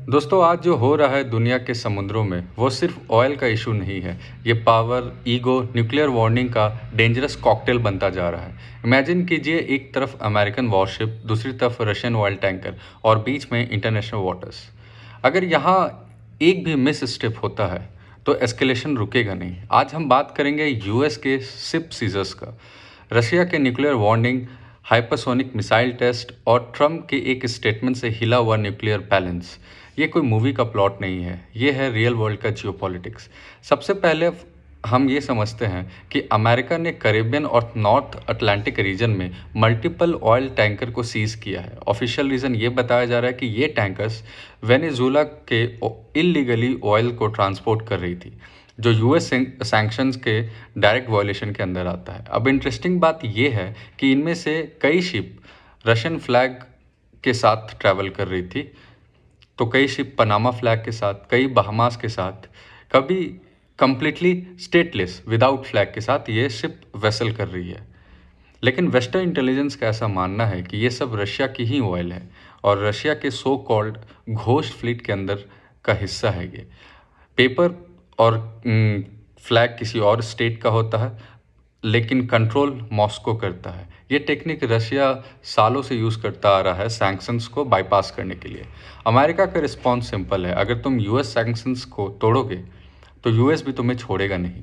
दोस्तों आज जो हो रहा है दुनिया के समुद्रों में वो सिर्फ ऑयल का इशू नहीं है। ये पावर, ईगो, न्यूक्लियर वार्निंग का डेंजरस कॉकटेल बनता जा रहा है। इमेजिन कीजिए, एक तरफ अमेरिकन वॉरशिप, दूसरी तरफ रशियन ऑयल टैंकर और बीच में इंटरनेशनल वाटर्स। अगर यहाँ एक भी मिस स्टेप होता है तो एस्केलेशन रुकेगा नहीं। आज हम बात करेंगे यूएस के शिप सीजर्स का, रशिया के nuclear warning, hypersonic missile test और ट्रम्प के एक स्टेटमेंट से हिला हुआ न्यूक्लियर बैलेंस। ये कोई मूवी का प्लॉट नहीं है, ये है रियल वर्ल्ड का जियोपॉलिटिक्स। सबसे पहले हम ये समझते हैं कि अमेरिका ने कैरिबियन और नॉर्थ अटलांटिक रीजन में मल्टीपल ऑयल टैंकर को सीज किया है। ऑफिशियल रीज़न ये बताया जा रहा है कि ये टैंकर्स वेनेजुएला के इलीगली ऑयल को ट्रांसपोर्ट कर रही थी, जो यूएस सैंक्शंस के डायरेक्ट वायलेशन के अंदर आता है। अब इंटरेस्टिंग बात यह है कि इनमें से कई शिप रशियन फ्लैग के साथ ट्रैवल कर रही थी, तो कई शिप पनामा फ्लैग के साथ, कई बहामास के साथ, कभी कंप्लीटली स्टेटलेस विदाउट फ्लैग के साथ ये शिप वेसल कर रही है। लेकिन वेस्टर्न इंटेलिजेंस का ऐसा मानना है कि ये सब रशिया की ही ऑयल है और रशिया के सो कॉल्ड घोस्ट फ्लीट के अंदर का हिस्सा है। ये पेपर और फ्लैग किसी और स्टेट का होता है, लेकिन कंट्रोल मॉस्को करता है। ये टेक्निक रशिया सालों से यूज़ करता आ रहा है सैंक्शंस को बाईपास करने के लिए। अमेरिका का रिस्पॉन्स सिंपल है, अगर तुम यूएस सैंक्शंस को तोड़ोगे तो यूएस भी तुम्हें छोड़ेगा नहीं।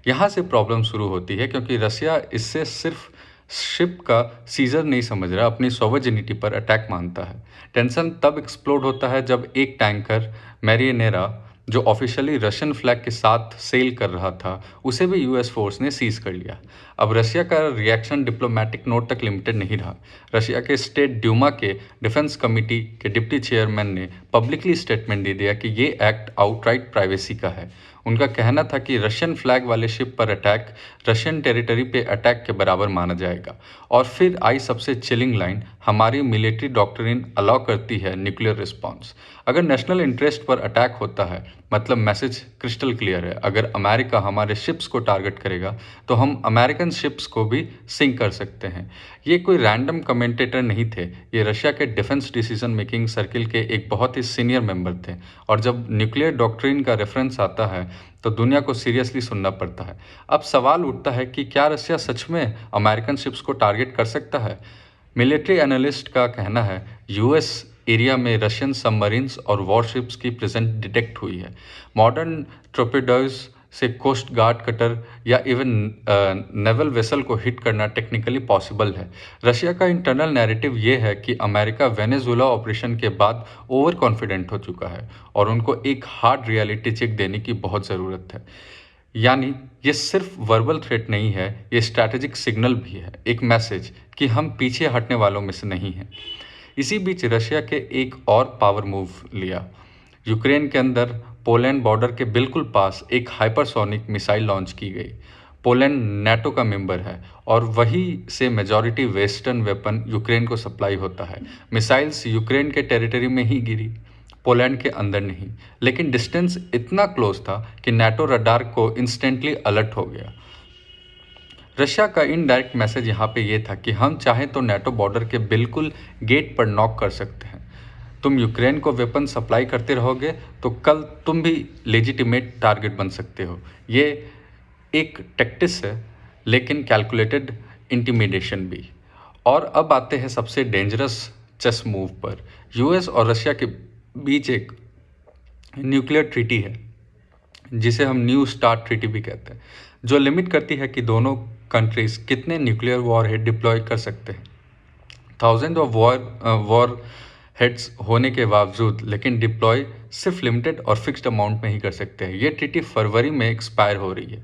यहाँ से प्रॉब्लम शुरू होती है क्योंकि रशिया इससे सिर्फ शिप का सीजर नहीं समझ रहा, अपनी सॉवरेनिटी पर अटैक मानता है। टेंशन तब एक्सप्लोड होता है जब एक टैंकर मैरिनेरा, जो ऑफिशियली रशियन फ्लैग के साथ सेल कर रहा था, उसे भी यूएस फोर्स ने सीज कर लिया। अब रशिया का रिएक्शन डिप्लोमेटिक नोट तक लिमिटेड नहीं रहा। रशिया के स्टेट ड्यूमा के डिफेंस कमिटी के डिप्टी चेयरमैन ने पब्लिकली स्टेटमेंट दे दिया कि ये एक्ट आउटराइट प्राइवेसी का है। उनका कहना था कि रशियन फ्लैग वाले शिप पर अटैक रशियन टेरिटरी पे अटैक के बराबर माना जाएगा। और फिर आई सबसे चिलिंग लाइन, हमारी मिलिट्री डॉक्ट्रिन अलाउ करती है न्यूक्लियर रिस्पॉन्स। अगर नेशनल इंटरेस्ट पर अटैक होता है, मतलब मैसेज क्रिस्टल क्लियर है, अगर अमेरिका हमारे शिप्स को टारगेट करेगा तो हम अमेरिकन शिप्स को भी सिंक कर सकते हैं। ये कोई रैंडम कमेंटेटर नहीं थे, ये रशिया के डिफेंस डिसीजन मेकिंग सर्किल के एक बहुत ही सीनियर मेंबर थे। और जब न्यूक्लियर डॉक्ट्रिन का रेफरेंस आता है तो दुनिया को सीरियसली सुनना पड़ता है। अब सवाल उठता है कि क्या रशिया सच में अमेरिकन शिप्स को टारगेट कर सकता है? मिलिट्री एनालिस्ट का कहना है यूएस एरिया में रशियन सबमरीन्स और वॉरशिप्स की प्रेजेंट डिटेक्ट हुई है। मॉडर्न टॉर्पेडोज से कोस्ट गार्ड कटर या इवन नेवल वेसल को हिट करना टेक्निकली पॉसिबल है। रशिया का इंटरनल नैरेटिव ये है कि अमेरिका वेनेजुएला ऑपरेशन के बाद ओवर कॉन्फिडेंट हो चुका है और उनको एक हार्ड रियलिटी चेक देने की बहुत ज़रूरत है। यानी ये सिर्फ वर्बल थ्रेट नहीं है, ये स्ट्रैटेजिक सिग्नल भी है, एक मैसेज कि हम पीछे हटने वालों में से नहीं हैं। इसी बीच रशिया के एक और पावर मूव लिया। यूक्रेन के अंदर पोलैंड बॉर्डर के बिल्कुल पास एक हाइपरसोनिक मिसाइल लॉन्च की गई। पोलैंड नाटो का मेंबर है और वहीं से मेजॉरिटी वेस्टर्न वेपन यूक्रेन को सप्लाई होता है। मिसाइल्स यूक्रेन के टेरिटरी में ही गिरी, पोलैंड के अंदर नहीं। लेकिन डिस्टेंस इतना क्लोज था कि नाटो रडार को इंस्टेंटली अलर्ट हो गया। रशिया का इनडायरेक्ट मैसेज यहाँ पे ये था कि हम चाहें तो नाटो बॉर्डर के बिल्कुल गेट पर नॉक कर सकते हैं। तुम यूक्रेन को वेपन सप्लाई करते रहोगे तो कल तुम भी लेजिटिमेट टारगेट बन सकते हो। ये एक टैक्टिस है, लेकिन कैलकुलेटेड इंटिमिडेशन भी। और अब आते हैं सबसे डेंजरस चेस मूव पर। यूएस और रशिया के बीच एक न्यूक्लियर ट्रीटी है, जिसे हम न्यू स्टार्ट ट्रीटी भी कहते हैं, जो लिमिट करती है कि दोनों कंट्रीज कितने न्यूक्लियर वॉरहेड डिप्लॉय कर सकते हैं। थाउजेंड ऑफ वॉर हेड्स होने के बावजूद लेकिन डिप्लॉय सिर्फ लिमिटेड और फिक्स्ड अमाउंट में ही कर सकते हैं। ये ट्रीटी फरवरी में एक्सपायर हो रही है।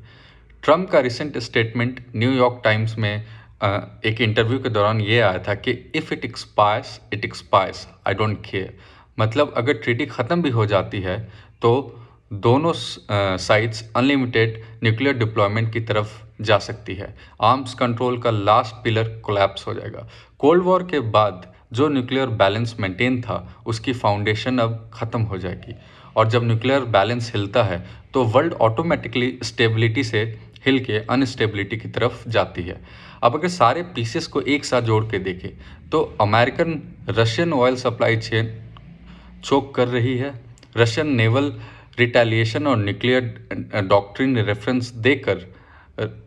ट्रम्प का रिसेंट स्टेटमेंट न्यूयॉर्क टाइम्स में एक इंटरव्यू के दौरान ये आया था कि if it expires I don't care. मतलब अगर ट्रीटी ख़त्म भी हो जाती है तो दोनों साइड्स अनलिमिटेड न्यूक्लियर डिप्लॉयमेंट की तरफ जा सकती है। आर्म्स कंट्रोल का लास्ट पिलर कोलैप्स हो जाएगा। कोल्ड वॉर के बाद जो न्यूक्लियर बैलेंस मेंटेन था, उसकी फाउंडेशन अब ख़त्म हो जाएगी। और जब न्यूक्लियर बैलेंस हिलता है तो वर्ल्ड ऑटोमेटिकली स्टेबिलिटी से हिल के अनस्टेबिलिटी की तरफ जाती है। अब अगर सारे पीसेस को एक साथ जोड़ के देखें तो American Russian oil supply chain choke कर रही है। रशियन नेवल रिटेलिएशन और न्यूक्लियर डॉक्ट्रिन रेफरेंस देकर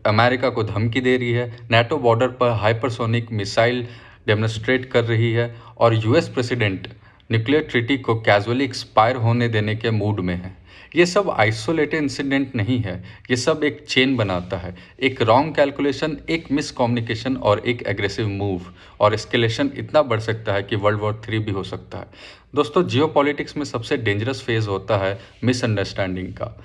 अमेरिका को धमकी दे रही है। नाटो बॉर्डर पर हाइपरसोनिक मिसाइल डेमोन्स्ट्रेट कर रही है और यूएस प्रेसिडेंट न्यूक्लियर ट्रीटी को कैजुअली एक्सपायर होने देने के मूड में है। ये सब आइसोलेटेड इंसिडेंट नहीं है, ये सब एक चेन बनाता है। एक रॉन्ग कैलकुलेशन, एक मिस कम्युनिकेशन और एक एग्रेसिव मूव, और एस्केलेशन इतना बढ़ सकता है कि वर्ल्ड वॉर 3 भी हो सकता है। दोस्तों, जियोपॉलिटिक्स में सबसे डेंजरस फेज होता है मिसअंडरस्टैंडिंग का।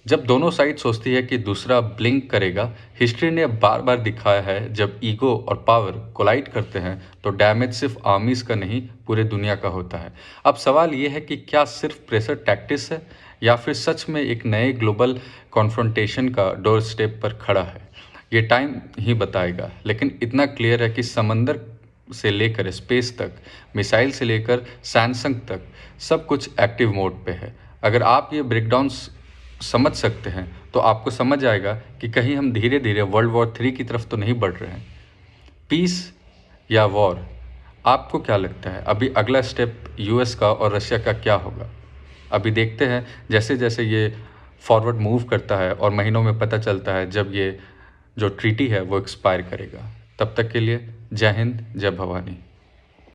जब दोनों साइड सोचती है कि दूसरा ब्लिंक करेगा। हिस्ट्री ने बार बार दिखाया है, जब ईगो और पावर कोलाइड करते हैं तो डैमेज सिर्फ आर्मीज का नहीं, पूरे दुनिया का होता है। अब सवाल ये है कि क्या सिर्फ प्रेशर टैक्टिक्स है या फिर सच में एक नए ग्लोबल कॉन्फ्रंटेशन का डोर स्टेप पर खड़ा है। ये टाइम ही बताएगा, लेकिन इतना क्लियर है कि समंदर से लेकर स्पेस तक, मिसाइल से लेकर सैमसंग तक, सब कुछ एक्टिव मोड पे है। अगर आप ये ब्रेकडाउन समझ सकते हैं तो आपको समझ आएगा कि कहीं हम धीरे धीरे वर्ल्ड वॉर 3 की तरफ तो नहीं बढ़ रहे हैं। पीस या वॉर, आपको क्या लगता है? अभी अगला स्टेप यूएस का और रशिया का क्या होगा? अभी देखते हैं, जैसे जैसे ये फॉरवर्ड मूव करता है और महीनों में पता चलता है जब ये जो ट्रीटी है वो एक्सपायर करेगा। तब तक के लिए जय हिंद, जय भवानी।